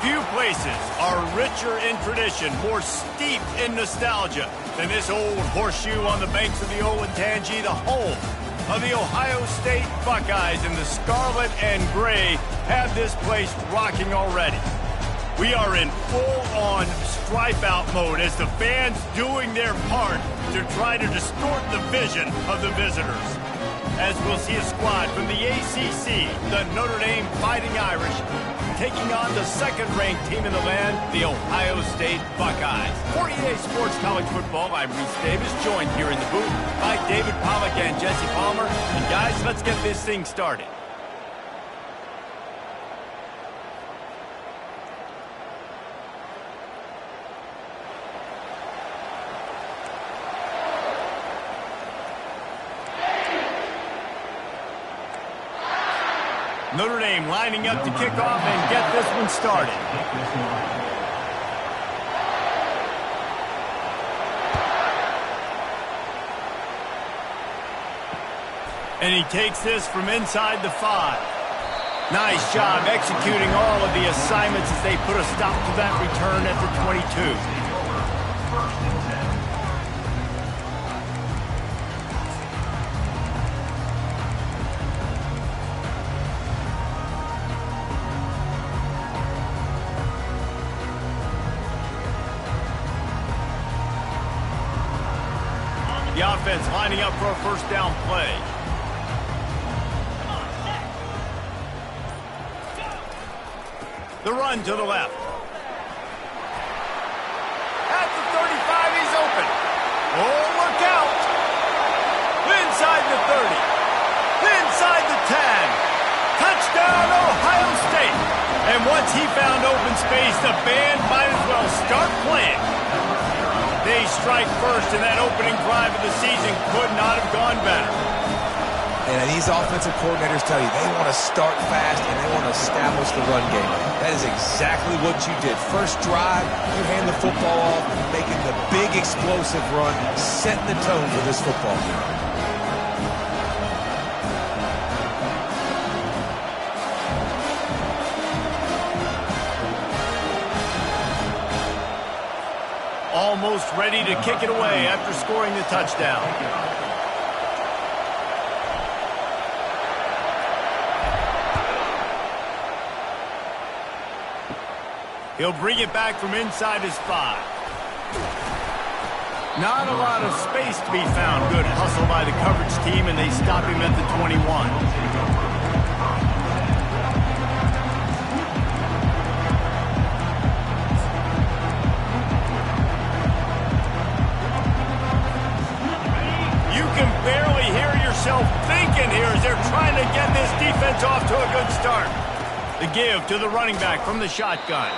Few places are richer in tradition, more steeped in nostalgia than this old horseshoe on the banks of the old Ncaa, the home of the Ohio State Buckeyes. And the scarlet and gray have this place rocking already. We are in full-on stripe-out mode as the fans doing their part to try to distort the vision of the visitors. As we'll see a squad from the ACC, the Notre Dame Fighting Irish, taking on the second-ranked team in the land, the Ohio State Buckeyes. For EA Sports College Football, I'm Reese Davis, joined here in the booth by David Pollack and Jesse Palmer. And guys, let's get this thing started. Notre Dame lining up to kick off and get this one started. And he takes this from inside the 5. Nice job executing all of the assignments as they put a stop to that return at the 22. The offense lining up for a first down play. The run to the left. At the 35, he's open. Oh, look out. Inside the 30. Inside the 10. Touchdown, Ohio State. And once he found open space, the band might as well start playing. They strike first, and that opening drive of the season could not have gone better. And these offensive coordinators tell you they want to start fast and they want to establish the run game. That is exactly what you did. First drive, you hand the football off, making the big explosive run, setting the tone for this football game. Almost ready to kick it away after scoring the touchdown. He'll bring it back from inside his 5. Not a lot of space to be found. Good hustle by the coverage team, and they stop him at the 21. Barely hear yourself thinking here as they're trying to get this defense off to a good start. The give to the running back from the shotgun.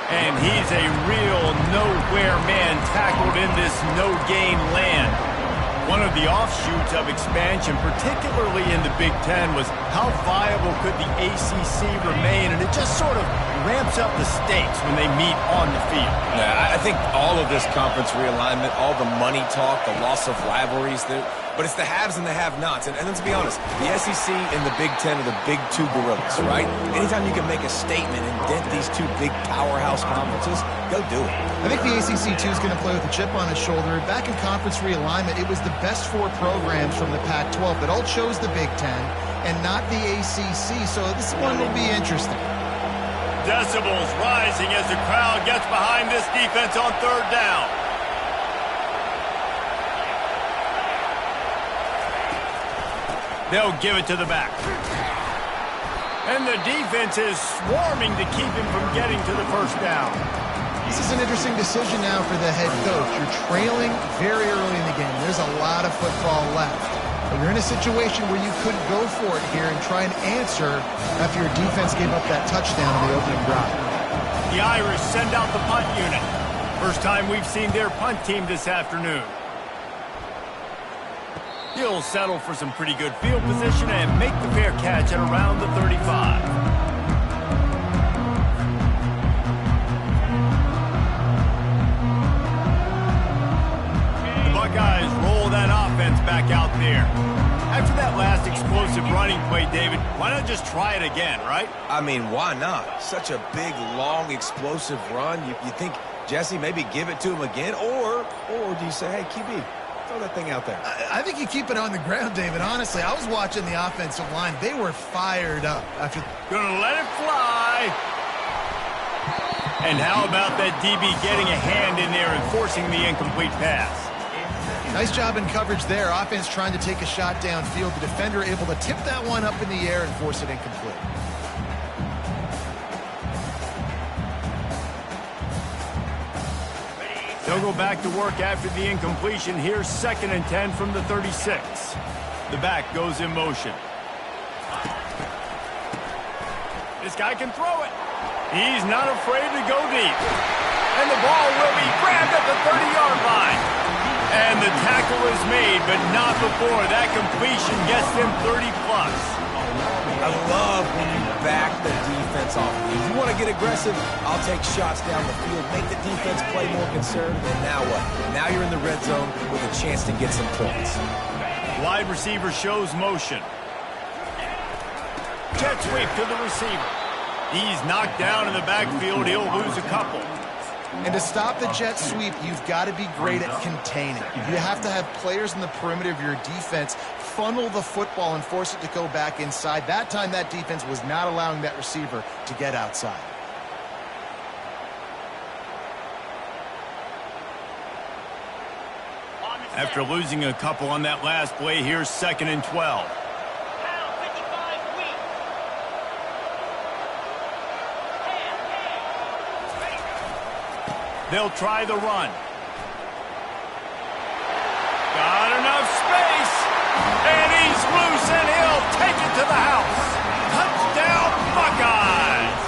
And he's a real nowhere man tackled in this no-gain land. One of the offshoots of expansion, particularly in the Big Ten, was how viable could the ACC remain, and it just sort of ramps up the stakes when they meet on the field. Yeah, I think all of this conference realignment, all the money talk, the loss of rivalries, but it's the haves and the have-nots. And let's be honest, the SEC and the Big Ten are the big two gorillas, right? Anytime you can make a statement and dent these two big powerhouse conferences, go do it. I think the ACC, too, is going to play with a chip on his shoulder. Back in conference realignment, it was the best 4 programs from the Pac-12 that all chose the Big Ten and not the ACC, so this one will be interesting. Decibels rising as the crowd gets behind this defense on third down. They'll give it to the back. And the defense is swarming to keep him from getting to the first down. This is an interesting decision now for the head coach. You're trailing very early in the game. There's a lot of football left. But you're in a situation where you could go for it here and try and answer after your defense gave up that touchdown in the opening drive. The Irish send out the punt unit. First time we've seen their punt team this afternoon. He'll settle for some pretty good field position and make the fair catch at around the 35. The Buckeyes roll that off defense back out there. After that last explosive running play, David, why not just try it again, right? I mean, why not? Such a big, long, explosive run. You think, Jesse, maybe give it to him again? Or do you say, hey, QB, throw that thing out there? I think you keep it on the ground, David. Honestly, I was watching the offensive line. They were fired up after. Gonna let it fly. And how about that DB getting a hand in there and forcing the incomplete pass? Nice job in coverage there. Offense trying to take a shot downfield. The defender able to tip that one up in the air and force it incomplete. They'll go back to work after the incompletion. Here's 2nd and 10 from the 36. The back goes in motion. This guy can throw it. He's not afraid to go deep. And the ball will be grabbed at the 30-yard line. And the tackle is made, but not before that completion gets them 30-plus. I love when you back the defense off. If you want to get aggressive, I'll take shots down the field, make the defense play more conservative, and now what? Now you're in the red zone with a chance to get some points. Wide receiver shows motion. Jet sweep to the receiver. He's knocked down in the backfield. He'll lose a couple. And to stop the jet sweep, you've got to be great at containing. You have to have players in the perimeter of your defense funnel the football and force it to go back inside. That time, that defense was not allowing that receiver to get outside. After losing a couple on that last play, here's 2nd and 12. They'll try the run. Got enough space. And he's loose, and he'll take it to the house. Touchdown, Buckeyes.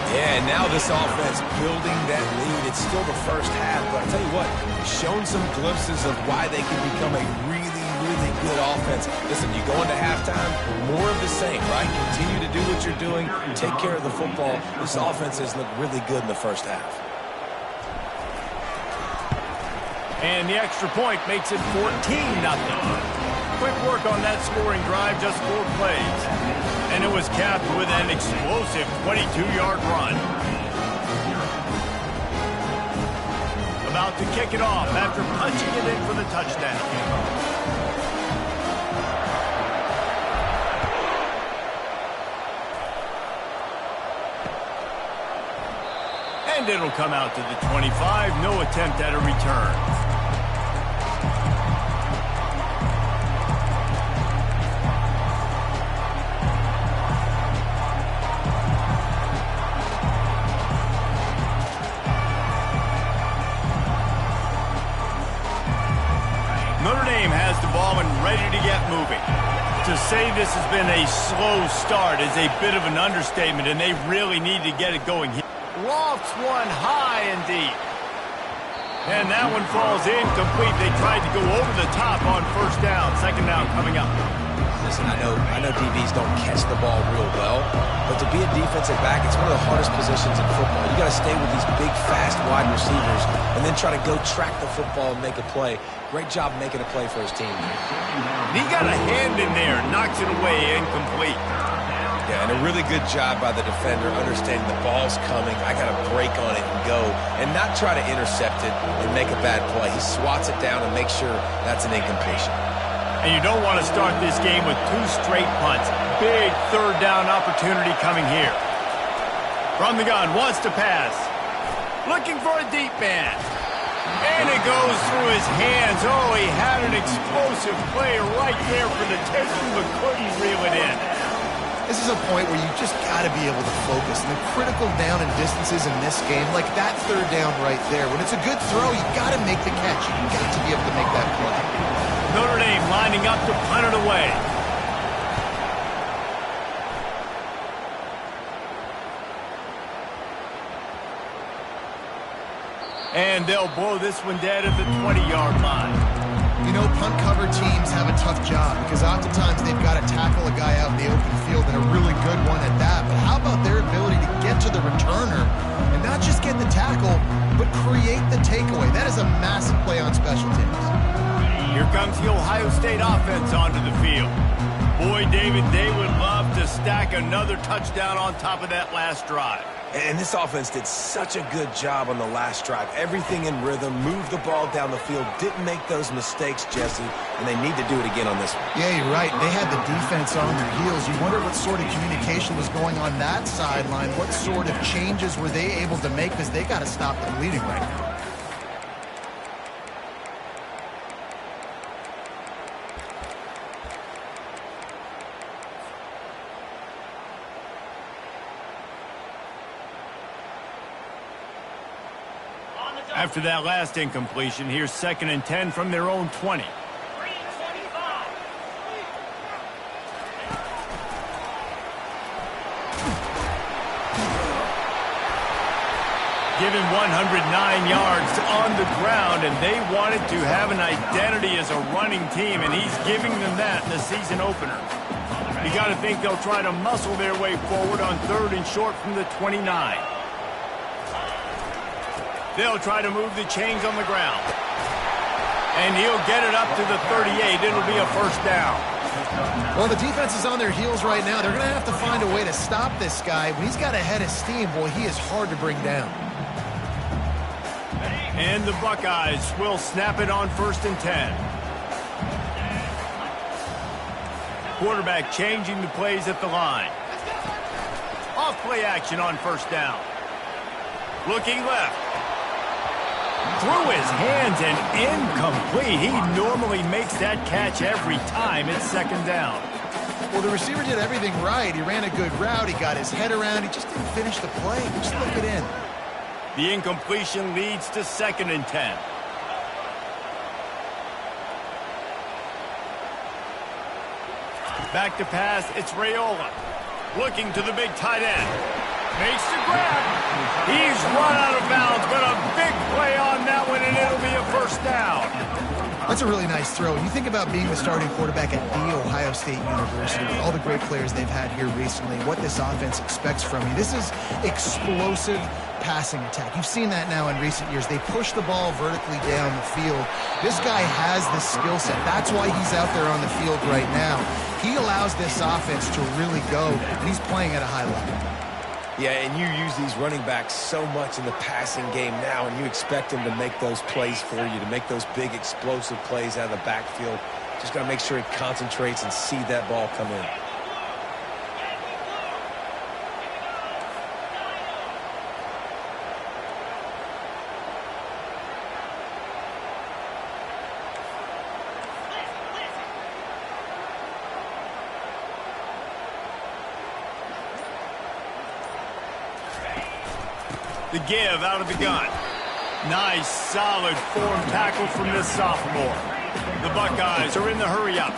Yeah, now this offense building that lead. It's still the first half, but I'll tell you what, shown some glimpses of why they can become a really good offense. Listen, you go into halftime, more of the same, right? Continue to do what you're doing, take care of the football. This offense has looked really good in the first half. And the extra point makes it 14-0. Quick work on that scoring drive, just 4 plays. And it was capped with an explosive 22-yard run. About to kick it off after punching it in for the touchdown. And it'll come out to the 25. No attempt at a return. Notre Dame has the ball and ready to get moving. To say this has been a slow start is a bit of an understatement, and they really need to get it going here. Lofts one high and deep. And that one falls incomplete. They tried to go over the top on 1st down. 2nd down coming up. Listen, I know DBs don't catch the ball real well, but to be a defensive back, it's one of the hardest positions in football. You got to stay with these big, fast, wide receivers and then try to go track the football and make a play. Great job making a play for his team. He got a hand in there, knocks it away, incomplete. Yeah, and a really good job by the defender understanding the ball's coming. I got to break on it and go and not try to intercept it and make a bad play. He swats it down and makes sure that's an incompletion. And you don't want to start this game with 2 straight punts. Big 3rd down opportunity coming here. From the gun, wants to pass. Looking for a deep man. And it goes through his hands. Oh, he had an explosive play right there for the taking, but couldn't reel it in. This is a point where you just got to be able to focus. And the critical down and distances in this game, like that 3rd down right there, when it's a good throw, you got to make the catch. You got to be able to make that play. Notre Dame lining up to punt it away. And they'll blow this one dead at the 20-yard line. You know, punt-cover teams have a tough job because oftentimes they've got to tackle a guy out in the open field and a really good one at that. But how about their ability to get to the returner and not just get the tackle, but create the takeaway? That is a massive play on special teams. Here comes the Ohio State offense onto the field. Boy, David, they would love to stack another touchdown on top of that last drive. And this offense did such a good job on the last drive. Everything in rhythm, moved the ball down the field, didn't make those mistakes, Jesse, and they need to do it again on this one. Yeah, you're right. They had the defense on their heels. You wonder what sort of communication was going on that sideline. What sort of changes were they able to make, because they got to stop the bleeding right now. After that last incompletion, here's 2nd and 10 from their own 20. Given 109 yards on the ground, and they wanted to have an identity as a running team, and he's giving them that in the season opener. You got to think they'll try to muscle their way forward on 3rd and short from the 29. They'll try to move the chains on the ground. And he'll get it up to the 38. It'll be a first down. Well, the defense is on their heels right now. They're going to have to find a way to stop this guy. When he's got a head of steam, boy, he is hard to bring down. And the Buckeyes will snap it on 1st and 10. Quarterback changing the plays at the line. Off play action on 1st down. Looking left. Through his hands and incomplete. He normally makes that catch every time. It's 2nd down. Well, the receiver did everything right. He ran a good route. He got his head around. He just didn't finish the play. Just look it in. The incompletion leads to 2nd and 10. Back to pass. It's Raiola. Looking to the big tight end. Makes the grab. He's run out of bounds, but a big play on that one, and it'll be a first down. That's a really nice throw. You think about being the starting quarterback at The Ohio State University, with all the great players they've had here recently, what this offense expects from you. This is explosive passing attack. You've seen that now in recent years. They push the ball vertically down the field. This guy has the skill set. That's why he's out there on the field right now. He allows this offense to really go, and he's playing at a high level. Yeah, and you use these running backs so much in the passing game now, and you expect them to make those plays for you, to make those big explosive plays out of the backfield. Just got to make sure he concentrates and see that ball come in. The give out of the gun. Nice, solid form tackle from this sophomore. The Buckeyes are in the hurry-up.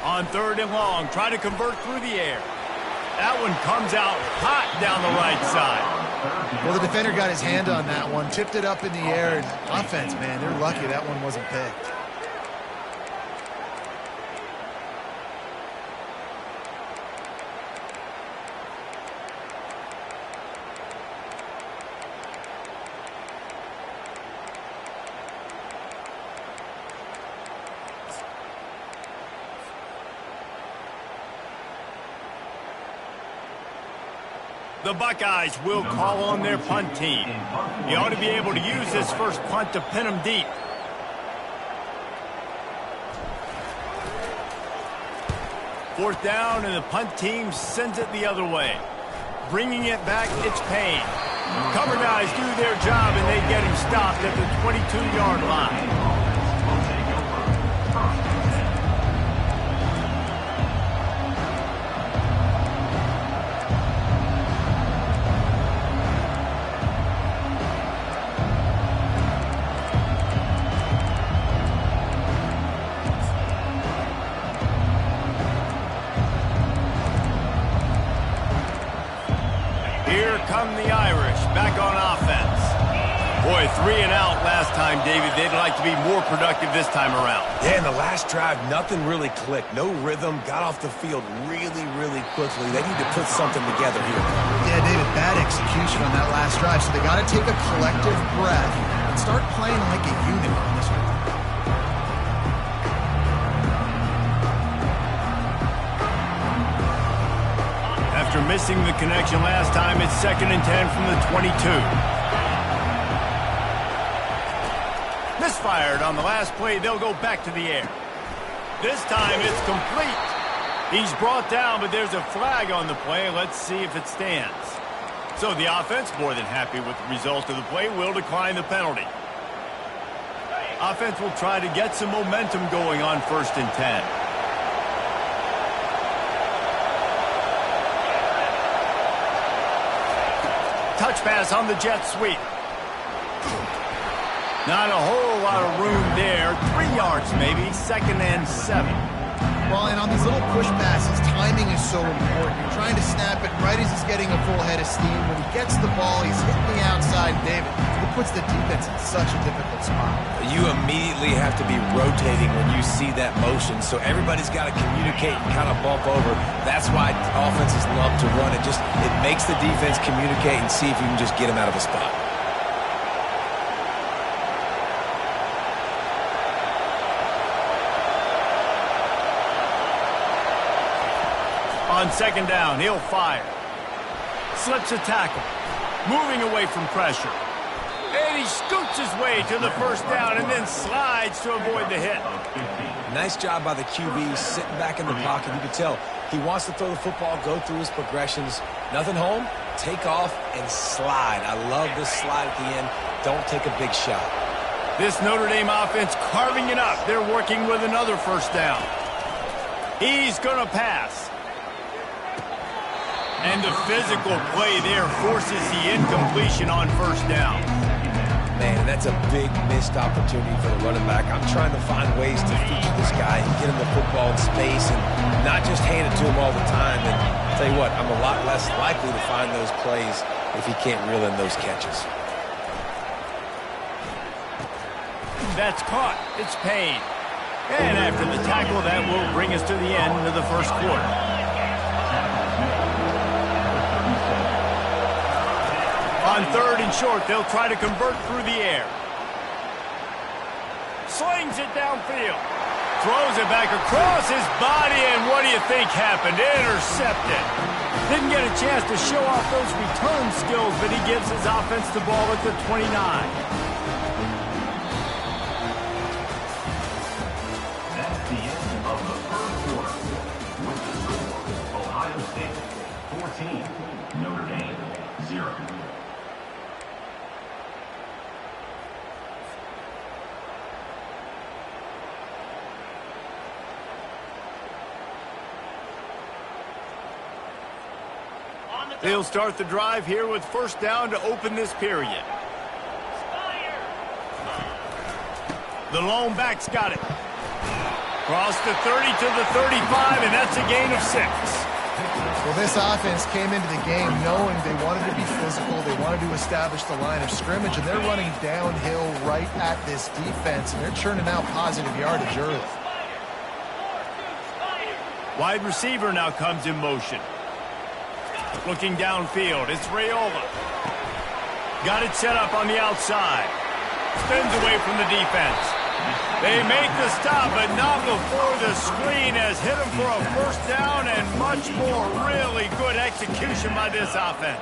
On 3rd and long, try to convert through the air. That one comes out hot down the right side. Well, the defender got his hand on that one, tipped it up in the air, and offense, man, they're lucky that one wasn't picked. The Buckeyes will call on their punt team. You ought to be able to use this first punt to pin them deep. Fourth down, and the punt team sends it the other way. Bringing it back, it's Payne. Cover guys do their job, and they get him stopped at the 22-yard line. Come the Irish back on offense. Boy, 3 and out last time, David. They'd like to be more productive this time around. Yeah, in the last drive, nothing really clicked. No rhythm, got off the field really, really quickly. They need to put something together here. Yeah, David, bad execution on that last drive, so they got to take a collective breath and start playing like a unit on this one. After missing the connection last time, it's 2nd and 10 from the 22. Misfired on the last play. They'll go back to the air. This time it's complete. He's brought down, but there's a flag on the play. Let's see if it stands. So the offense, more than happy with the result of the play, will decline the penalty. Offense will try to get some momentum going on 1st and 10. Touch pass on the jet sweep. Not a whole lot of room there. 3 yards maybe. 2nd and 7. Well, and on these little push passes, timing is so important. You're trying to snap it right as he's getting a full head of steam. When he gets the ball, he's hitting the outside. David, it puts the defense in such a difficult spot. You immediately have to be rotating when you see that motion, so everybody's got to communicate and kind of bump over. That's why offenses love to run it. It makes the defense communicate and see if you can just get them out of a spot. On 2nd down, he'll fire. Slips a tackle. Moving away from pressure. And he scoots his way to the 1st down and then slides to avoid the hit. Nice job by the QB, sitting back in the pocket. You can tell he wants to throw the football, go through his progressions. Nothing home, take off, and slide. I love this slide at the end. Don't take a big shot. This Notre Dame offense carving it up. They're working with another 1st down. He's going to pass. And the physical play there forces the incompletion on 1st down. Man, that's a big missed opportunity for the running back. I'm trying to find ways to feature this guy and get him the football in space and not just hand it to him all the time. And I'll tell you what, I'm a lot less likely to find those plays if he can't reel in those catches. That's caught. It's paid. And after the tackle, that will bring us to the end of the 1st quarter. On 3rd and short, they'll try to convert through the air. Slings it downfield. Throws it back across his body, and what do you think happened? Intercepted. Didn't get a chance to show off those return skills, but he gives his offense the ball at the 29. That's the end of the 1st quarter. With the score, Ohio State 14, Notre Dame 0. They'll start the drive here with 1st down to open this period. The lone back's got it. Cross the 30 to the 35, and that's a gain of 6. Well, this offense came into the game knowing they wanted to be physical, they wanted to establish the line of scrimmage, and they're running downhill right at this defense, and they're churning out positive yardage early. Wide receiver now comes in motion. Looking downfield, it's Raiola. Got it set up on the outside. Spins away from the defense. They make the stop, but not before the screen has hit him for a 1st down and much more. Really good execution by this offense.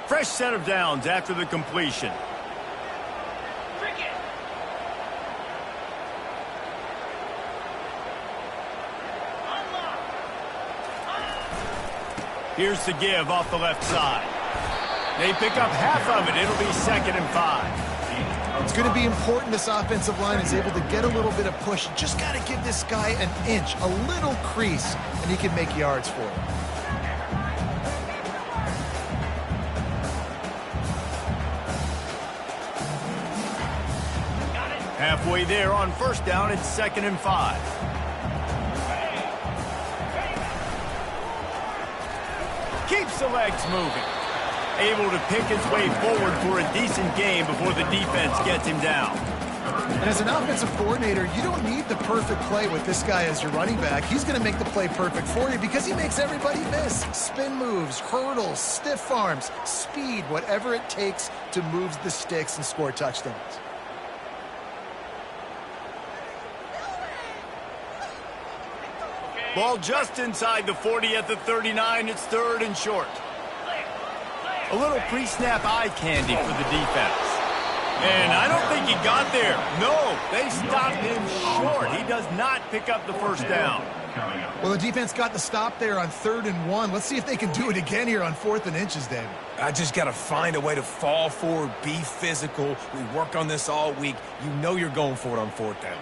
Fresh set of downs after the completion. Here's the give off the left side. They pick up half of it. It'll be 2nd and 5. It's going to be important this offensive line is able to get a little bit of push. Just got to give this guy an inch, a little crease, and he can make yards for it. Halfway there on 1st down, it's 2nd and 5. Keeps the legs moving. Able to pick his way forward for a decent game before the defense gets him down. And as an offensive coordinator, you don't need the perfect play with this guy as your running back. He's going to make the play perfect for you because he makes everybody miss. Spin moves, hurdles, stiff arms, speed, whatever it takes to move the sticks and score touchdowns. Ball just inside the 40 at the 39. It's 3rd and short. A little pre-snap eye candy for the defense. And I don't think he got there. No, they stopped him short. He does not pick up the first down. Well, the defense got the stop there on 3rd and 1. Let's see if they can do it again here on 4th and inches, David. I just got to find a way to fall forward, be physical. We work on this all week. You know you're going for it on 4th down.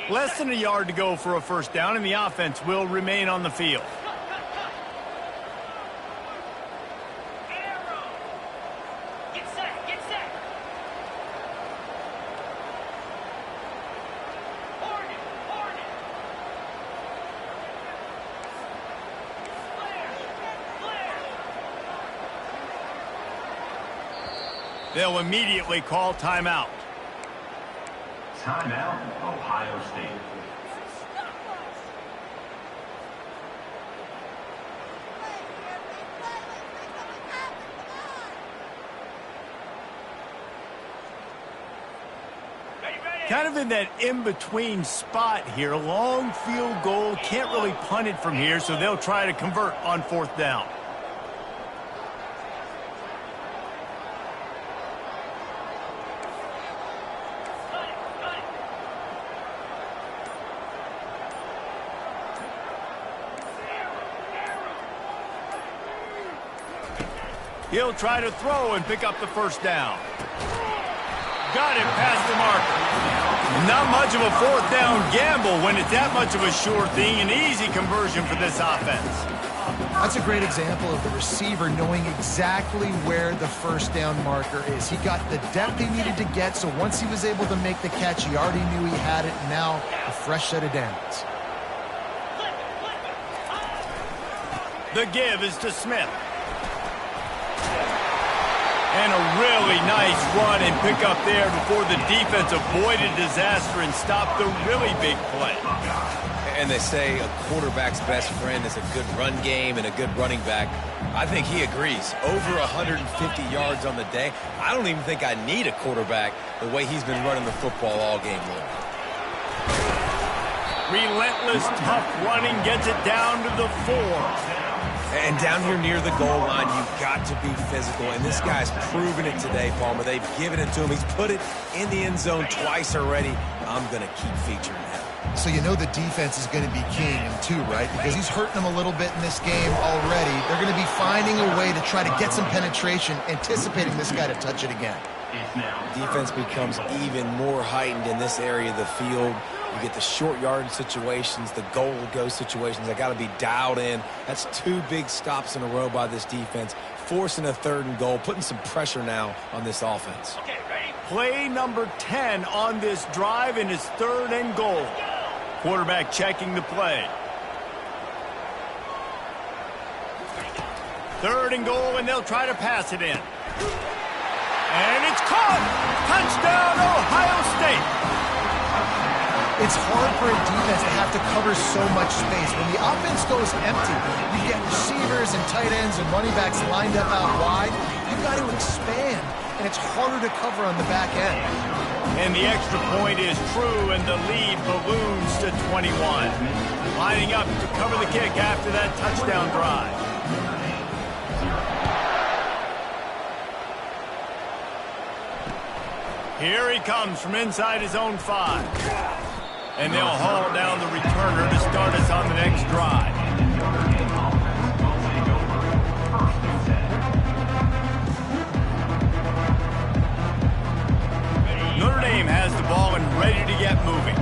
Less than a yard to go for a first down, and the offense will remain on the field. They'll immediately call timeout. Timeout, Ohio State. Kind of in that in-between spot here. A long field goal. Can't really punt it from here, so they'll try to convert on 4th down. He'll try to throw and pick up the first down. Got it past the marker. Not much of a 4th down gamble when it's that much of a sure thing. An easy conversion for this offense. That's a great example of the receiver knowing exactly where the first down marker is. He got the depth he needed to get, so once he was able to make the catch, he already knew he had it. Now, a fresh set of downs. The give is to Smith. And a really nice run and pick up there before the defense avoided disaster and stopped the really big play. And they say a quarterback's best friend is a good run game and a good running back. I think he agrees. Over 150 yards on the day. I don't even think I need a quarterback the way he's been running the football all game long. Relentless, tough running gets it down to the 4. And down here near the goal line, you've got to be physical. And this guy's proven it today, Palmer. They've given it to him. He's put it in the end zone twice already. I'm going to keep featuring him. So you know the defense is going to be keying him too, right? Because he's hurting them a little bit in this game already. They're going to be finding a way to try to get some penetration, anticipating this guy to touch it again. Defense becomes even more heightened in this area of the field. You get the short yardage situations, the goal-to-go situations. They got to be dialed in. That's 2 big stops in a row by this defense, forcing a 3rd and goal, putting some pressure now on this offense. Okay, ready? Play number 10 on this drive, and it's 3rd and goal. Quarterback checking the play. 3rd and goal, and they'll try to pass it in. And it's caught! Touchdown, Ohio State! It's hard for a defense to have to cover so much space. When the offense goes empty, you get receivers and tight ends and running backs lined up out wide. You've got to expand, and it's harder to cover on the back end. And the extra point is true, and the lead balloons to 21. Lining up to cover the kick after that touchdown drive. Here he comes from inside his own 5. And they'll haul down the returner to start us on the next drive. Notre Dame has the ball and ready to get moving.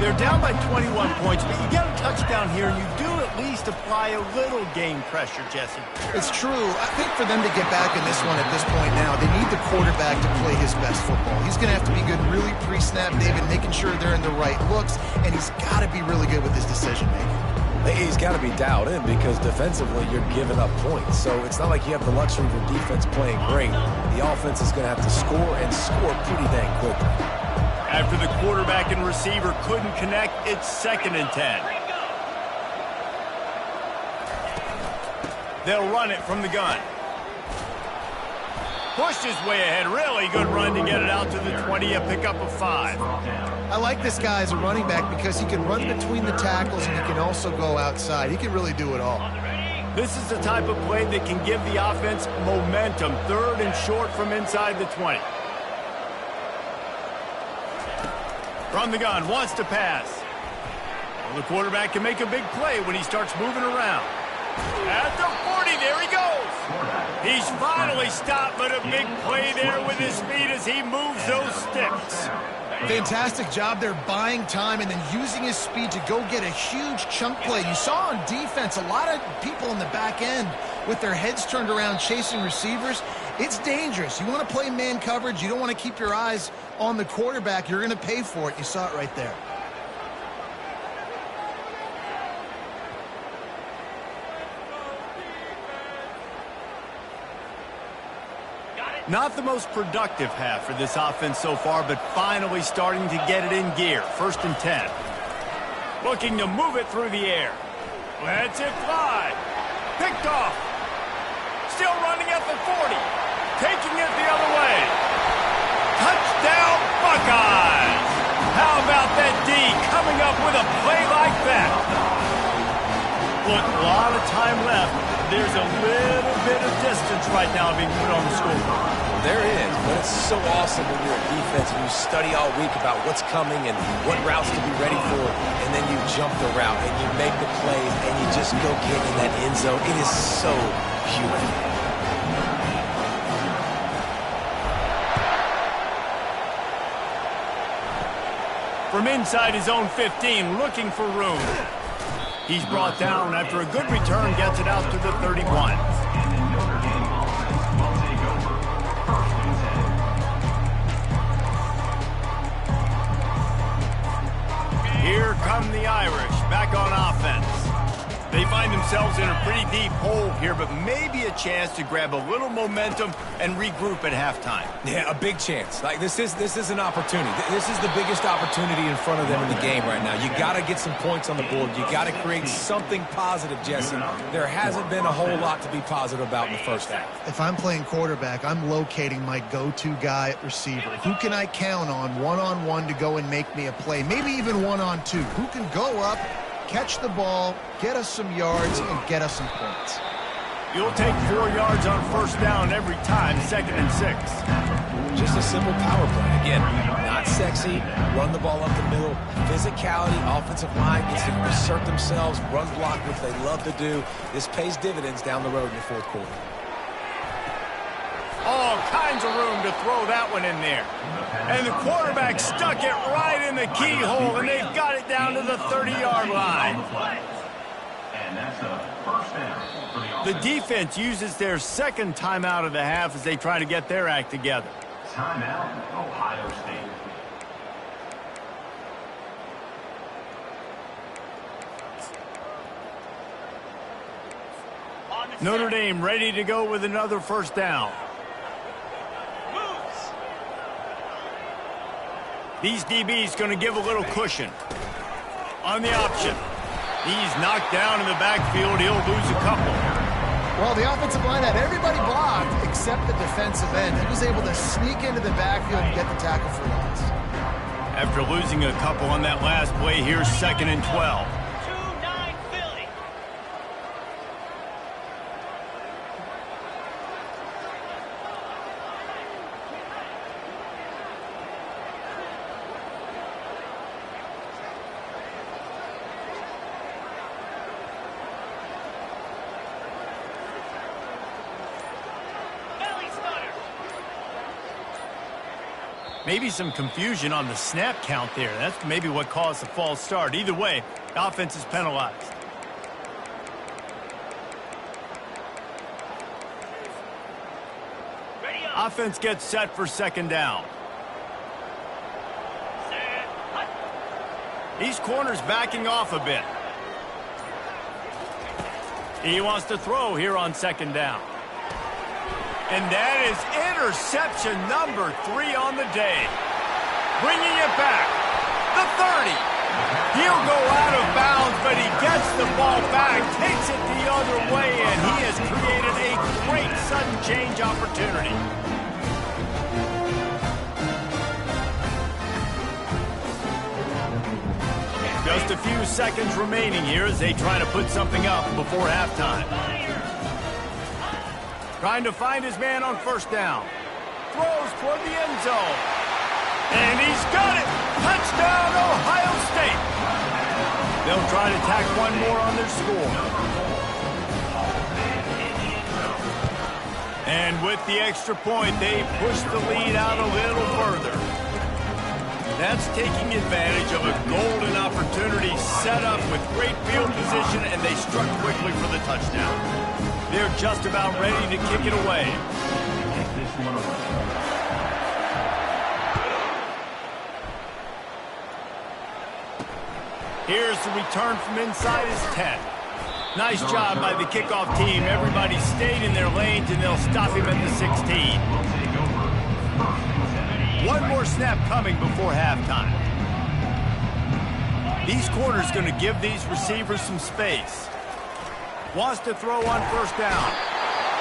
They're down by 21 points, but you get a touchdown here, and you do at least apply a little game pressure, Jesse. It's true. I think for them to get back in this one at this point now, they need the quarterback to play his best football. He's going to have to be good really pre-snap, David, making sure they're in the right looks, and he's got to be really good with his decision-making. He's got to be dialed in because defensively you're giving up points. So it's not like you have the luxury of your defense playing great. The offense is going to have to score and score pretty dang quickly. After the quarterback and receiver couldn't connect, it's 2nd and 10. They'll run it from the gun. Pushed his way ahead. Really good run to get it out to the 20, a pickup of 5. I like this guy as a running back because he can run between the tackles and he can also go outside. He can really do it all. This is the type of play that can give the offense momentum. 3rd and short from inside the 20. From the gun, wants to pass. Well, the quarterback can make a big play when he starts moving around. At the 40, there he goes. He's finally stopped, but a big play there with his speed as he moves those sticks. Fantastic job there buying time and then using his speed to go get a huge chunk play. You saw on defense a lot of people in the back end with their heads turned around chasing receivers. It's dangerous. You want to play man coverage. You don't want to keep your eyes on the quarterback. You're going to pay for it. You saw it right there. Not the most productive half for this offense so far, but finally starting to get it in gear. 1st and 10. Looking to move it through the air. Lets it fly. Picked off. Still running at the 40. Taking it the other way. Touchdown, Buckeyes! How about that D coming up with a play like that? Look, a lot of time left. There's a little bit of distance right now being put on the scoreboard. There is, but it's so awesome when you're a defense and you study all week about what's coming and what routes to be ready for, and then you jump the route and you make the plays and you just go get in that end zone. It is so beautiful. From inside his own 15, looking for room. He's brought down after a good return, gets it out to the 31. Here come the Irish, back on offense. They find themselves in a pretty deep hole here, but maybe a chance to grab a little momentum and regroup at halftime. Yeah, a big chance. Like this is an opportunity. This is the biggest opportunity in front of them in the game right now. You got to get some points on the board. You got to create something positive, Jesse. There hasn't been a whole lot to be positive about in the first half. If I'm playing quarterback, I'm locating my go-to guy at receiver. Who can I count on one-on-one to go and make me a play? Maybe even one-on-two. Who can go up, catch the ball, get us some yards, and get us some points. You'll take 4 yards on 1st down every time, 2nd and 6. Just a simple power play. Again, not sexy, run the ball up the middle, physicality, offensive line gets to assert themselves, run block, which they love to do. This pays dividends down the road in the 4th quarter. All kinds of room to throw that one in there. And the quarterback stuck it right in the keyhole, and they've got it down to the 30-yard line. And that's a 1st down for the The defense uses their 2nd timeout of the half as they try to get their act together. timeout, Ohio State. Notre Dame ready to go with another 1st down. These DBs going to give a little cushion. On the option. He's knocked down in the backfield. He'll lose a couple. Well, the offensive line had everybody blocked except the defensive end. He was able to sneak into the backfield and get the tackle for loss. After losing a couple on that last play, here's 2nd and 12. Maybe some confusion on the snap count there. That's maybe what caused the false start. Either way, offense is penalized. Offense gets set for 2nd down. These corners backing off a bit. He wants to throw here on second down. And that is interception number 3 on the day. Bringing it back. The 30. He'll go out of bounds, but he gets the ball back, takes it the other way, and he has created a great sudden change opportunity. Just a few seconds remaining here as they try to put something up before halftime. Trying to find his man on first down. Throws toward the end zone. And he's got it! Touchdown, Ohio State! They'll try to tack one more on their score. And with the extra point, they push the lead out a little further. That's taking advantage of a golden opportunity set up with great field position, and they struck quickly for the touchdown. They're just about ready to kick it away. Take this one away. Here's the return from inside his 10. Nice job by the kickoff team. Everybody stayed in their lanes, and they'll stop him at the 16. One more snap coming before halftime. These corners going to give these receivers some space. Wants to throw on first down.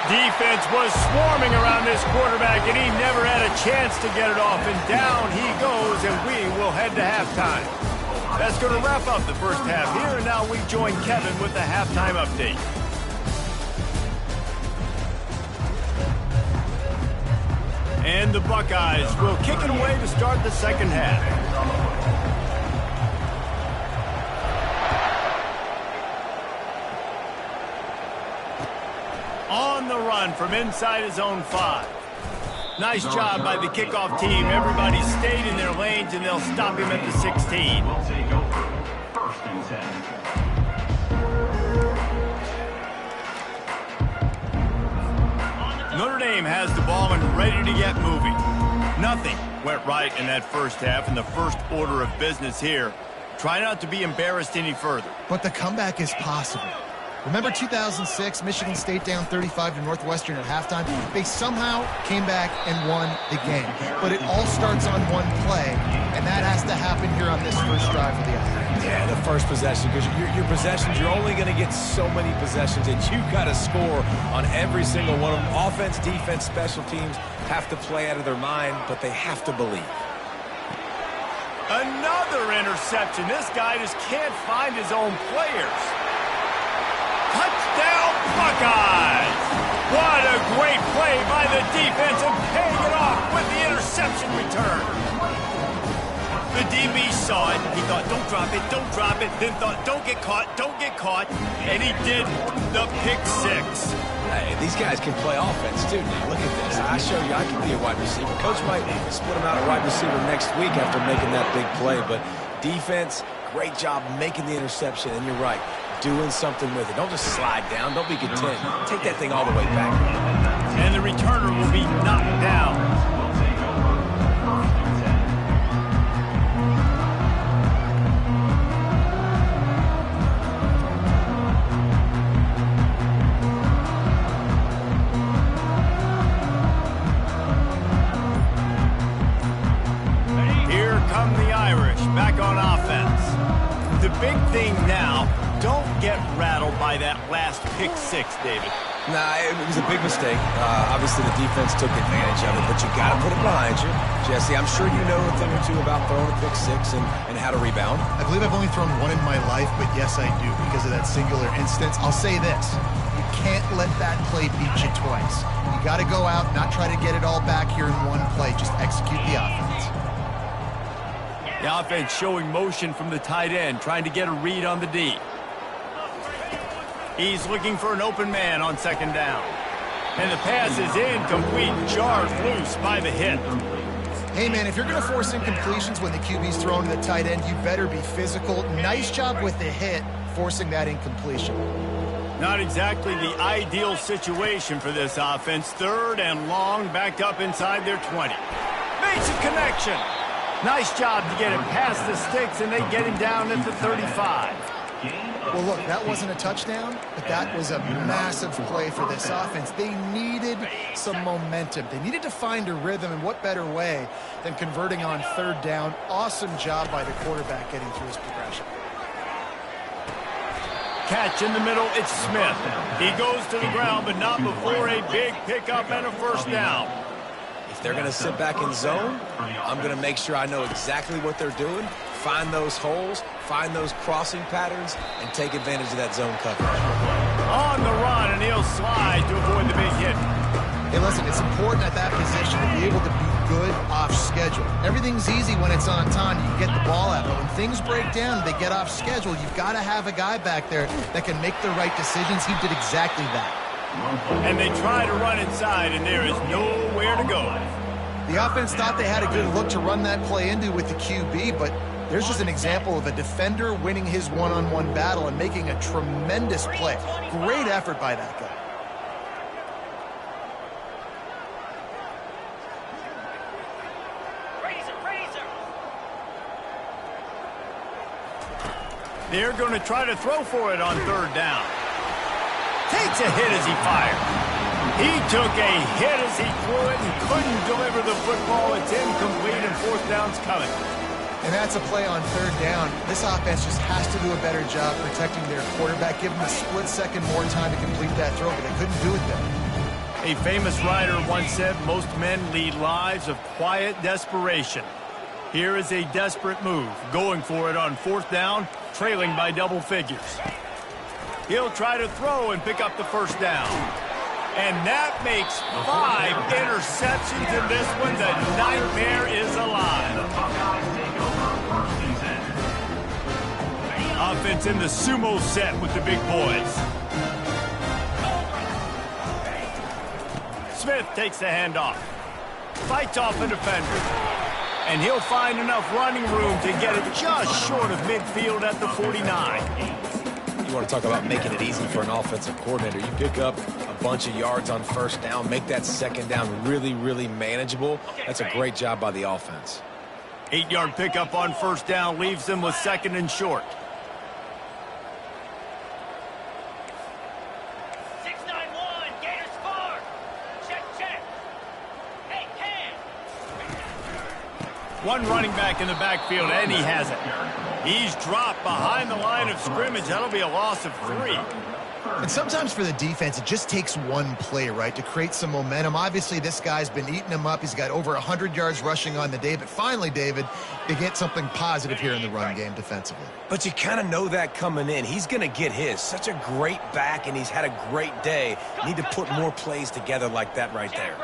Defense was swarming around this quarterback, and he never had a chance to get it off. And down he goes, and we will head to halftime. That's going to wrap up the first half here, and now we join Kevin with the halftime update. And the Buckeyes will kick it away to start the second half. On the run from inside his own 5. Nice job by the kickoff team. Everybody stayed in their lanes, and they'll stop him at the 16. We'll take over. First and 10. Notre Dame has the ball and ready to get moving. Nothing went right in that first half, and the first order of business here. Try not to be embarrassed any further. But the comeback is possible. Remember 2006, Michigan State down 35 to Northwestern at halftime? They somehow came back and won the game. But it all starts on one play, and that has to happen here on this first drive of the offense. Yeah, the first possession, because your possessions, you're only going to get so many possessions, and you've got to score on every single one of them. Offense, defense, special teams have to play out of their mind, but they have to believe. Another interception. This guy just can't find his own players. Touchdown, Buckeyes! What a great play by the defense and paying it off with the interception return. The DB saw it. He thought, don't drop it, don't drop it. Then thought, don't get caught, don't get caught. And he did the pick 6. Hey, these guys can play offense, too. Now, look at this. I show you I can be a wide receiver. Coach might split him out a wide receiver next week after making that big play. But defense, great job making the interception. And you're right, doing something with it. Don't just slide down. Don't be content. Take that thing all the way back. And the returner will be knocked down. Here come the Irish back on offense. The big thing now, don't get rattled by that last pick 6, David. Nah, it was a big mistake. Obviously, the defense took advantage of it, but you got to put it behind you. Jesse, I'm sure you know a thing or two about throwing a pick 6 and how to rebound. I believe I've only thrown one in my life, but yes, I do because of that singular instance. I'll say this. You can't let that play beat you twice. You got to go out, not try to get it all back here in one play. Just execute the offense. The offense showing motion from the tight end, trying to get a read on the D. He's looking for an open man on second down. And the pass is incomplete, jarred loose by the hit. Hey, man, if you're going to force incompletions when the QB's throwing to the tight end, you better be physical. Nice job with the hit, forcing that incompletion. Not exactly the ideal situation for this offense. 3rd and long, backed up inside their 20. Makes a connection. Nice job to get him past the sticks, and they get him down at the 35. Well, look, that wasn't a touchdown, but that was a massive play for this offense. They needed some momentum. They needed to find a rhythm, and what better way than converting on third down. Awesome job by the quarterback getting through his progression. Catch in the middle, it's Smith. He goes to the ground, but not before a big pickup and a first down. If they're going to sit back in zone, I'm going to make sure I know exactly what they're doing, find those holes, find those crossing patterns, and take advantage of that zone coverage. On the run, and he'll slide to avoid the big hit. Hey, listen, it's important at that position to be able to be good off schedule. Everything's easy when it's on time. You get the ball out. But when things break down, they get off schedule, you've got to have a guy back there that can make the right decisions. He did exactly that. And they try to run inside, and there is nowhere to go. The offense thought they had a good look to run that play into with the QB, but there's just an example of a defender winning his one-on-one battle and making a tremendous play. Great effort by that guy. They're going to try to throw for it on third down. Takes a hit as he fired. He took a hit as he threw it and couldn't deliver the football. It's incomplete and fourth down's coming. And that's a play on third down. This offense just has to do a better job protecting their quarterback. Give them a split second more time to complete that throw, but they couldn't do it there. A famous writer once said, most men lead lives of quiet desperation. Here is a desperate move, going for it on fourth down, trailing by double figures. He'll try to throw and pick up the first down. And that makes 5 interceptions in this one. The nightmare is alive. Offense in the sumo set with the big boys. Smith takes the handoff. Fights off a defender. And he'll find enough running room to get it just short of midfield at the 49. You want to talk about making it easy for an offensive coordinator. You pick up a bunch of yards on first down, make that second down really, really manageable. That's a great job by the offense. 8-yard pickup on first down leaves them with second and short. 6-9-1, Gators score. Check. Hey, Cam. One running back in the backfield, and he has it. He's dropped behind the line of scrimmage. That'll be a loss of 3. And sometimes for the defense, it just takes one play, right, to create some momentum. Obviously, this guy's been eating him up. He's got over 100 yards rushing on the day. But finally, David, they get something positive here in the run game defensively. But you kind of know that coming in. He's going to get his. Such a great back, and he's had a great day. Need to put more plays together like that right there.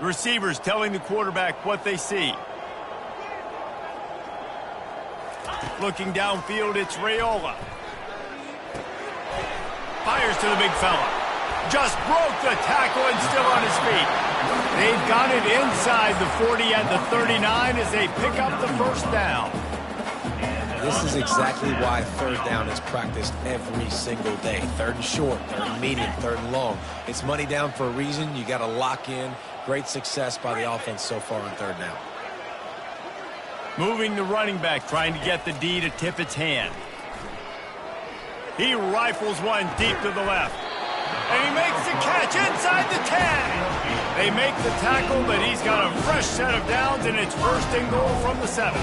The receivers telling the quarterback what they see. Looking downfield, it's Raiola. Fires to the big fella. Just broke the tackle and still on his feet. They've got it inside the 40 at the 39 as they pick up the first down. This is exactly why third down is practiced every single day. Third and short, third and medium, third and long. It's money down for a reason. You got to lock in. Great success by the offense so far on third down. Moving the running back, trying to get the D to tip its hand. He rifles one deep to the left. And he makes the catch inside the 10. They make the tackle, but he's got a fresh set of downs, and it's first and goal from the 7.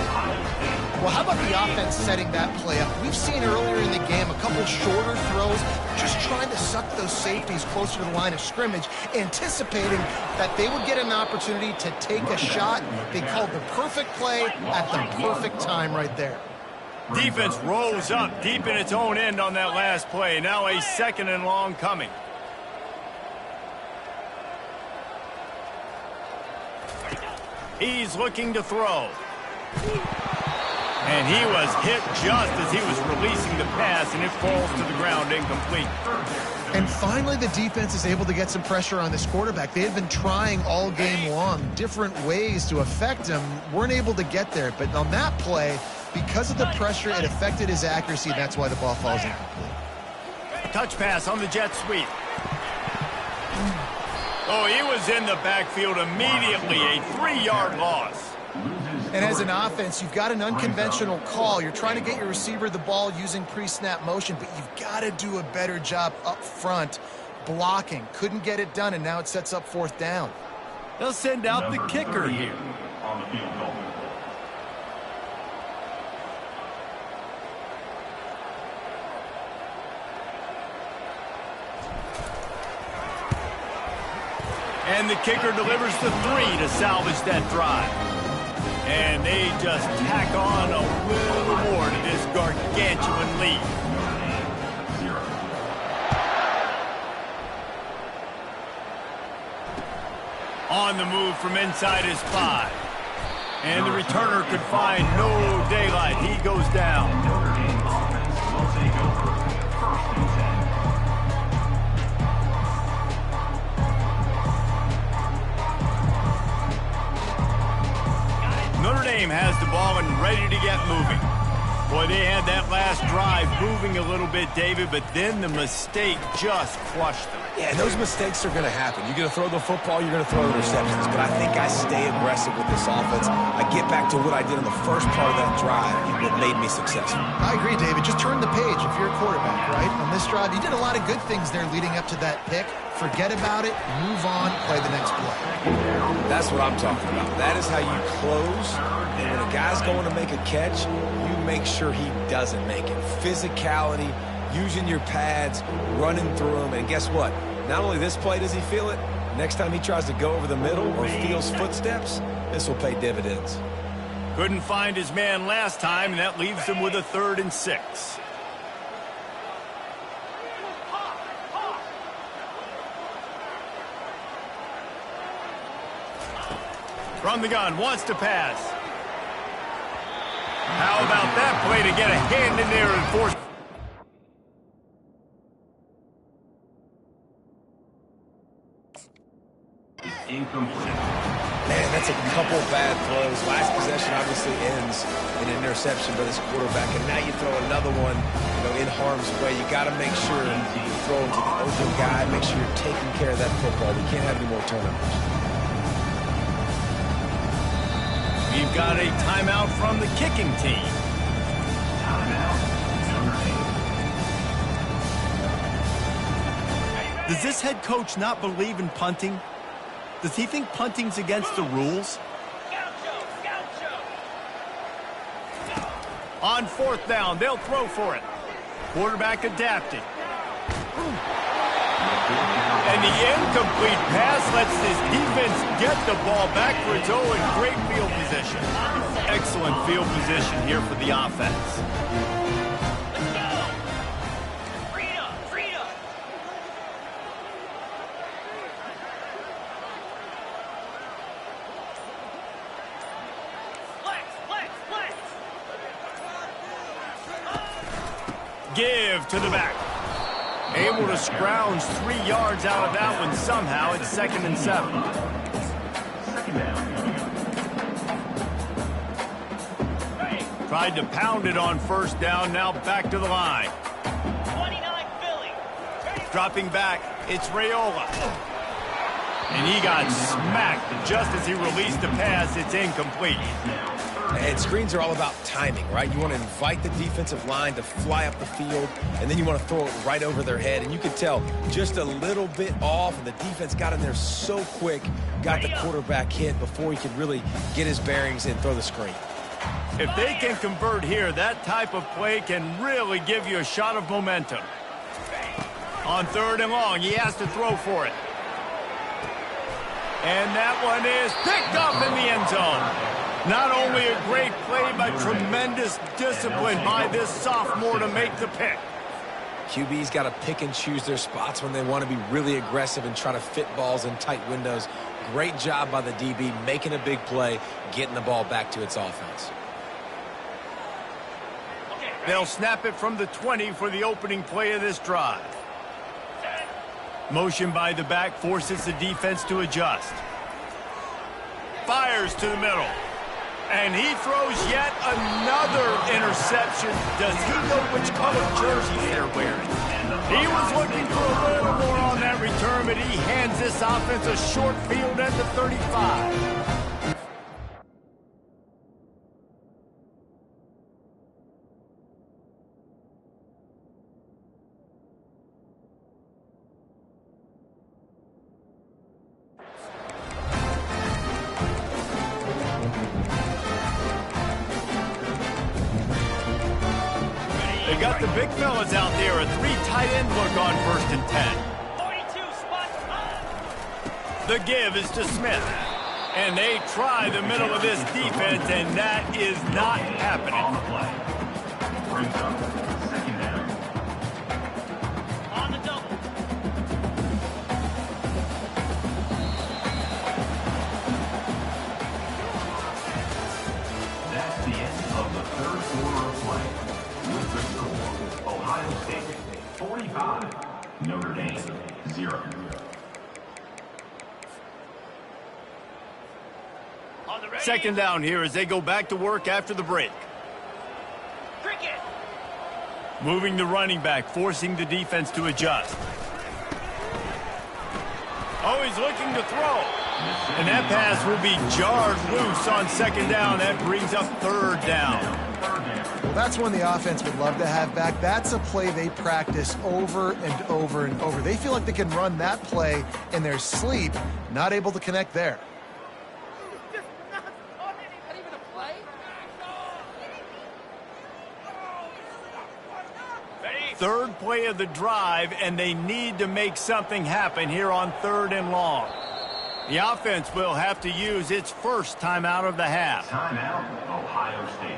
Well, how about the offense setting that play up? We've seen earlier in the game a couple shorter throws, just trying to suck those safeties closer to the line of scrimmage, anticipating that they would get an opportunity to take a shot. They called the perfect play at the perfect time right there. Defense rolls up deep in its own end on that last play. Now a second and long coming. He's looking to throw. And he was hit just as he was releasing the pass, and it falls to the ground incomplete. And finally, the defense is able to get some pressure on this quarterback. They had been trying all game long different ways to affect him. Weren't able to get there. But on that play, because of the pressure, it affected his accuracy. That's why the ball falls incomplete. Touch pass on the jet sweep. Oh, he was in the backfield immediately. A 3-yard loss. Loses And as an offense, you've got an unconventional call. You're trying to get your receiver the ball using pre-snap motion, but you've got to do a better job up front blocking. Couldn't get it done, and now it sets up 4th down. They'll send out the kicker here. On the field goal. And the kicker delivers the 3 to salvage that drive. And they just tack on a little more to this gargantuan lead. On the move from inside his 5. And the returner could find no daylight. He goes down. Notre Dame offense will take over. 1st and 10. Notre Dame has the ball and ready to get moving. Boy, they had that last drive moving a little bit, David, but then the mistake just crushed them. Yeah, and those mistakes are going to happen. You're going to throw the football, you're going to throw interceptions. But I think I stay aggressive with this offense. I get back to what I did in the first part of that drive that made me successful. I agree, David. Just turn the page if you're a quarterback, right? On this drive, you did a lot of good things there leading up to that pick. Forget about it, move on, play the next play. That's what I'm talking about. That is how you close. And when a guy's going to make a catch, you make sure he doesn't make it. Physicality, using your pads, running through them. And guess what? Not only this play does he feel it, next time he tries to go over the middle or feels footsteps, this will pay dividends. Couldn't find his man last time, and that leaves him with a 3rd and 6. From the gun, wants to pass. How about that play to get a hand in there and force... Incomplete. Man, that's a couple bad throws. Last possession obviously ends in an interception by this quarterback, and now you throw another one, in harm's way. You got to make sure you throw it to the open guy, make sure you're taking care of that football. We can't have any more turnovers. We've got a timeout from the kicking team. Timeout. Notre Dame. Does this head coach not believe in punting? Does he think punting's against the rules? On 4th down, they'll throw for it. Quarterback adapting. And the incomplete pass lets this defense get the ball back for its own. Great field position. Excellent field position here for the offense. Let's go! Freedom! Freedom! Flex! Flex! Flex! Give to the back. Able to scrounge 3 yards out of that one somehow. It's 2nd and 7. 2nd down. Tried to pound it on 1st down. Now back to the line. 29 Philly. Dropping back, it's Raiola. And he got smacked just as he released the pass. It's incomplete. And screens are all about timing, right? You want to invite the defensive line to fly up the field, and then you want to throw it right over their head. And you can tell just a little bit off, and the defense got in there so quick, got the quarterback hit before he could really get his bearings and throw the screen. If they can convert here, that type of play can really give you a shot of momentum. On 3rd and long, he has to throw for it. And that one is picked up in the end zone. Not only a great play, but tremendous discipline by this sophomore to make the pick. QB's got to pick and choose their spots when they want to be really aggressive and try to fit balls in tight windows. Great job by the DB, making a big play, getting the ball back to its offense. They'll snap it from the 20 for the opening play of this drive. Motion by the back forces the defense to adjust. Fires to the middle. And he throws yet another interception. Does he know which color jersey they're wearing? He was looking for a little more on that return, but he hands this offense a short field at the 35. They got the big fellas out there. A 3 tight end look on 1st and 10. 42 spots on. The give is to Smith. And they try the middle of this defense, and that is not happening. On the play. Brings up 2nd down. On the double. That's the end of the 3rd quarter of play. With the score, Ohio State 45, Notre Dame 0. On the ready. 2nd down here as they go back to work after the break. Cricket. Moving the running back, forcing the defense to adjust. Oh, he's looking to throw. And that pass will be jarred loose on 2nd down. That brings up 3rd down. Well, that's one the offense would love to have back. That's a play they practice over and over and over. They feel like they can run that play in their sleep, not able to connect there. Third play of the drive, and they need to make something happen here on 3rd and long. The offense will have to use its first timeout of the half. Timeout, Ohio State.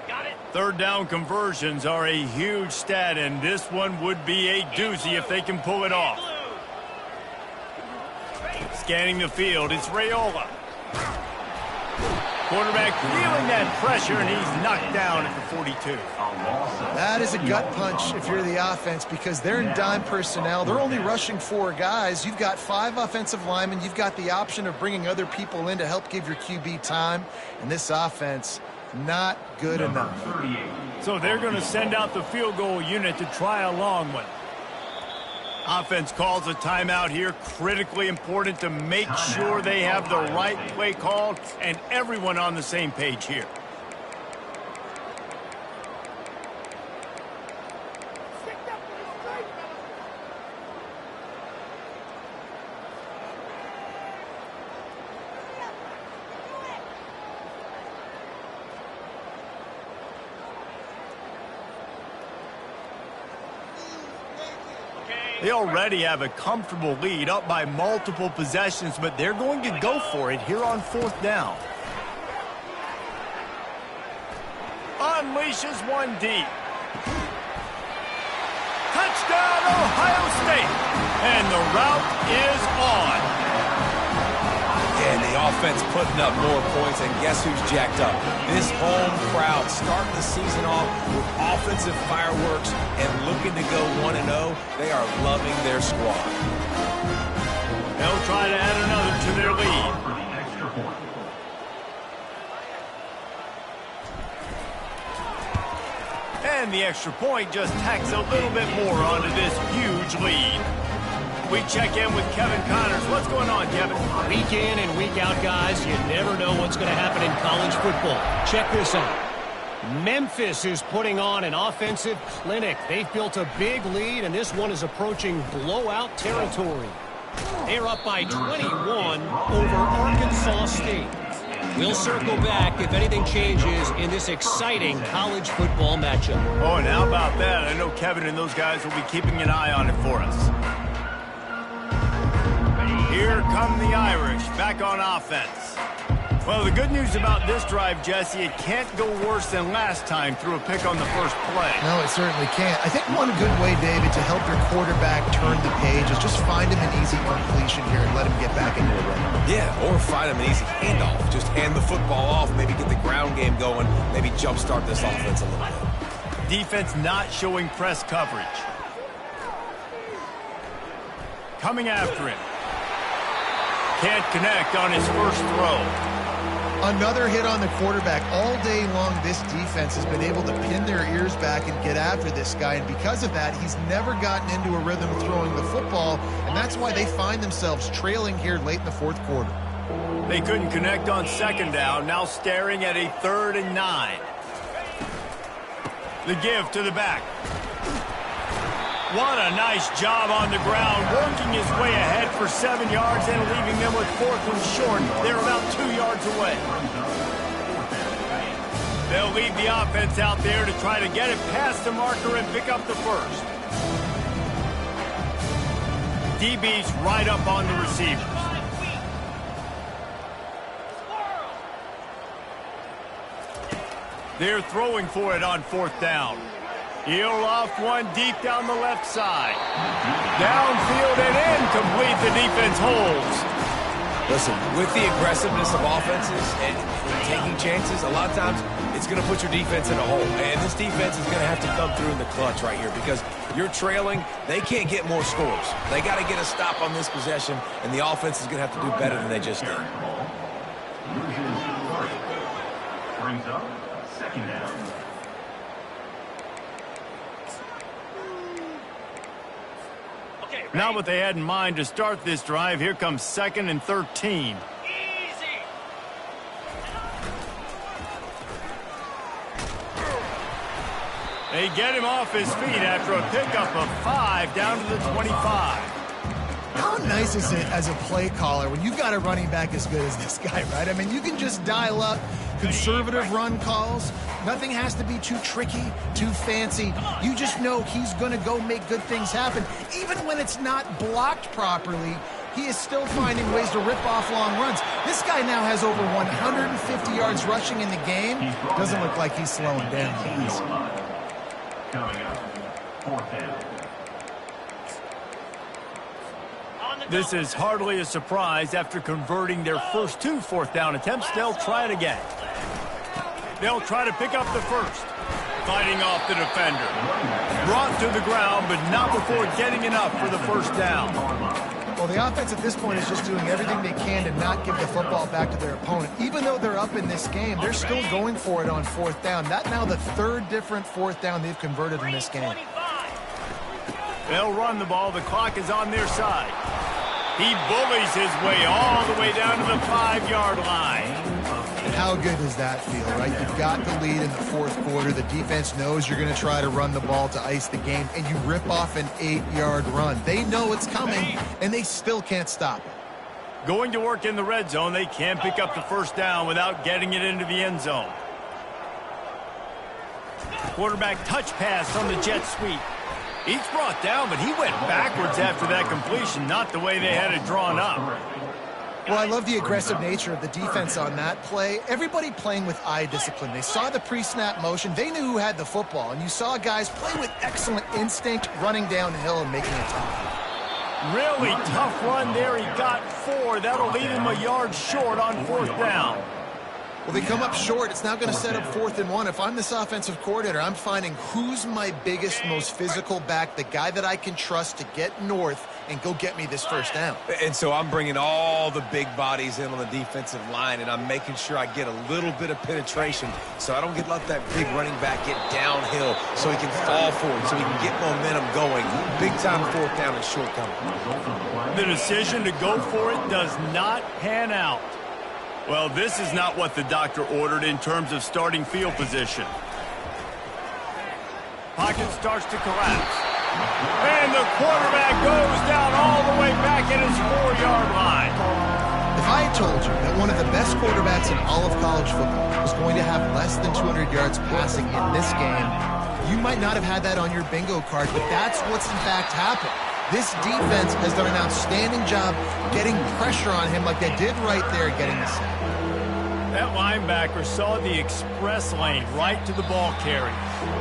Got it. 3rd down conversions are a huge stat, and this one would be a doozy if they can pull it off. Scanning the field, it's Raiola. Quarterback feeling that pressure, and he's knocked down at the 42. That is a gut punch if you're the offense because they're in dime personnel. They're only rushing 4 guys. You've got 5 offensive linemen. You've got the option of bringing other people in to help give your QB time. And this offense, not good enough. So they're going to send out the field goal unit to try a long one. Offense calls a timeout here. Critically important to make sure they have the right play called and everyone on the same page here. They already have a comfortable lead, up by multiple possessions, but they're going to go for it here on 4th down. Unleashes one deep. Touchdown, Ohio State. And the route is on. And the offense putting up more points, and guess who's jacked up? This home crowd starting the season off with offensive fireworks and looking to go 1-0. They are loving their squad. They'll try to add another to their lead. For the extra point. And the extra point just tacks a little bit more onto this huge lead. We check in with Kevin Connors. What's going on, Kevin? Week in and week out, guys, you never know what's going to happen in college football. Check this out. Memphis is putting on an offensive clinic. They've built a big lead, and this one is approaching blowout territory. They're up by 21 over Arkansas State. We'll circle back if anything changes in this exciting college football matchup. Oh, and how about that? I know Kevin and those guys will be keeping an eye on it for us. Here come the Irish, back on offense. Well, the good news about this drive, Jesse, it can't go worse than last time through a pick on the first play. No, it certainly can't. I think one good way, David, to help your quarterback turn the page is just find him an easy completion here and let him get back into the run. Yeah, or find him an easy handoff. Just hand the football off, maybe get the ground game going, maybe jumpstart this offense a little bit. Defense not showing press coverage. Coming after him. Can't connect on his first throw. Another hit on the quarterback. All day long, this defense has been able to pin their ears back and get after this guy, and because of that, he's never gotten into a rhythm of throwing the football, and that's why they find themselves trailing here late in the 4th quarter. They couldn't connect on 2nd down, now staring at a 3rd and 9. The give to the back. What a nice job on the ground, working his way ahead for 7 yards and leaving them with 4th and short. They're about 2 yards away. They'll leave the offense out there to try to get it past the marker and pick up the first. DB's right up on the receivers. They're throwing for it on 4th down. He'll off one deep down the left side. Downfield and incomplete. The defense holds. Listen, with the aggressiveness of offenses and taking chances, a lot of times it's going to put your defense in a hole. And this defense is going to have to come through in the clutch right here because you're trailing. They can't get more scores. They got to get a stop on this possession, and the offense is going to have to do better than they just did. Brings up 2nd down. Not what they had in mind to start this drive. Here comes 2nd and 13. They get him off his feet after a pickup of 5 down to the 25. How nice is it as a play caller when you've got a running back as good as this guy, right? I mean, you can just dial up conservative run calls. Nothing has to be too tricky, too fancy. You just know he's going to go make good things happen. Even when it's not blocked properly, he is still finding ways to rip off long runs. This guy now has over 150 yards rushing in the game. Doesn't look like he's slowing down. Coming up, 4th down. This is hardly a surprise. After converting their first 2 4th down attempts, they'll try it again. They'll try to pick up the first. Fighting off the defender. Brought to the ground, but not before getting enough for the first down. Well, the offense at this point is just doing everything they can to not give the football back to their opponent. Even though they're up in this game, they're still going for it on 4th down. That's now the 3rd different 4th down they've converted in this game. They'll run the ball. The clock is on their side. He bullies his way all the way down to the 5-yard line. And how good does that feel, right? You've got the lead in the 4th quarter. The defense knows you're going to try to run the ball to ice the game, and you rip off an 8-yard run. They know it's coming, and they still can't stop it. Going to work in the red zone, they can't pick up the first down without getting it into the end zone. Quarterback touch pass on the jet sweep. He's brought down, but he went backwards after that completion, not the way they had it drawn up. Well, I love the aggressive nature of the defense on that play. Everybody playing with eye discipline. They saw the pre-snap motion. They knew who had the football, and you saw guys play with excellent instinct, running downhill and making a tackle. Really tough run there. He got 4. That'll leave him a yard short on 4th down. Well, they come up short. It's now going to set up 4th and 1. If I'm this offensive coordinator, I'm finding who's my biggest, most physical back, the guy that I can trust to get north and go get me this first down. And so I'm bringing all the big bodies in on the defensive line, and I'm making sure I get a little bit of penetration so I don't let that big running back get downhill so he can fall forward, so he can get momentum going. Big time 4th down and short coming. The decision to go for it does not pan out. Well, this is not what the doctor ordered in terms of starting field position. Pocket starts to collapse. And the quarterback goes down all the way back at his 4-yard line. If I had told you that one of the best quarterbacks in all of college football was going to have less than 200 yards passing in this game, you might not have had that on your bingo card, but that's what's in fact happened. This defense has done an outstanding job getting pressure on him like they did right there, getting the sack. That linebacker saw the express lane right to the ball carrier.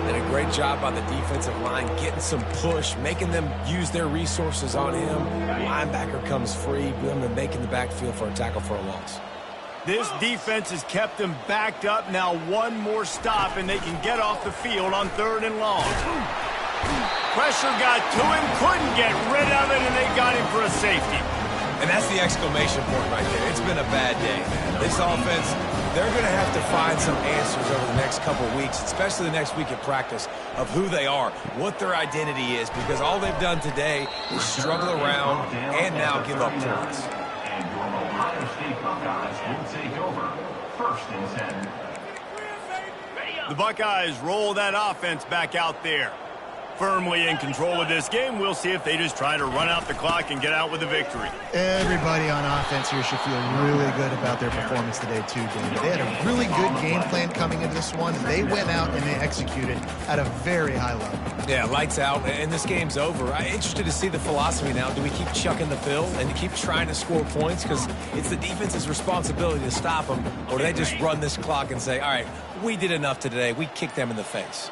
And a great job by the defensive line getting some push, making them use their resources on him. Linebacker comes free, them making the backfield for a tackle for a loss. This defense has kept them backed up. Now one more stop, and they can get off the field on 3rd and long. Pressure got to him, couldn't get rid of it, and they got him for a safety. And that's the exclamation point right there. It's been a bad day, man. This offense, they're going to have to find some answers over the next couple of weeks, especially the next week of practice, of who they are, what their identity is, because all they've done today is struggle around and now give up points. And your Ohio State Buckeyes will take over 1st and 10. The Buckeyes roll that offense back out there. Firmly in control of this game. We'll see if they just try to run out the clock and get out with a victory. Everybody on offense here should feel really good about their performance today, too, David. They had a really good game plan coming into this one. They went out and they executed at a very high level. Yeah, lights out, and this game's over. I'm interested to see the philosophy now. Do we keep chucking the fill and keep trying to score points? Because it's the defense's responsibility to stop them. Or do they just run this clock and say, all right, we did enough today. We kicked them in the face.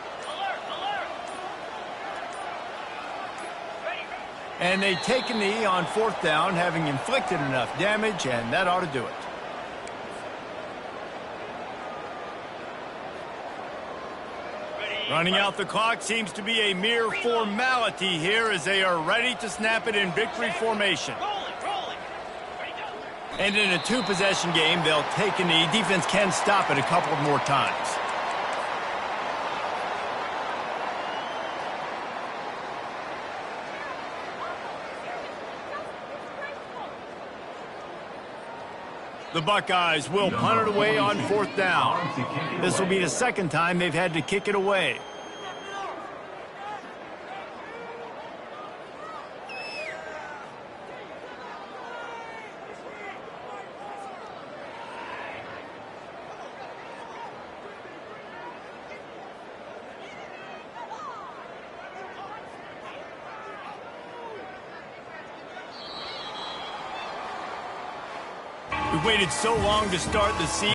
And they take a knee on 4th down, having inflicted enough damage, and that ought to do it. Running out the clock seems to be a mere formality here as they are ready to snap it in victory formation. And in a 2-possession game, they'll take a knee. Defense can stop it a couple of more times. The Buckeyes will punt it away on 4th down. This will be the 2nd time they've had to kick it away. We waited so long to start the season.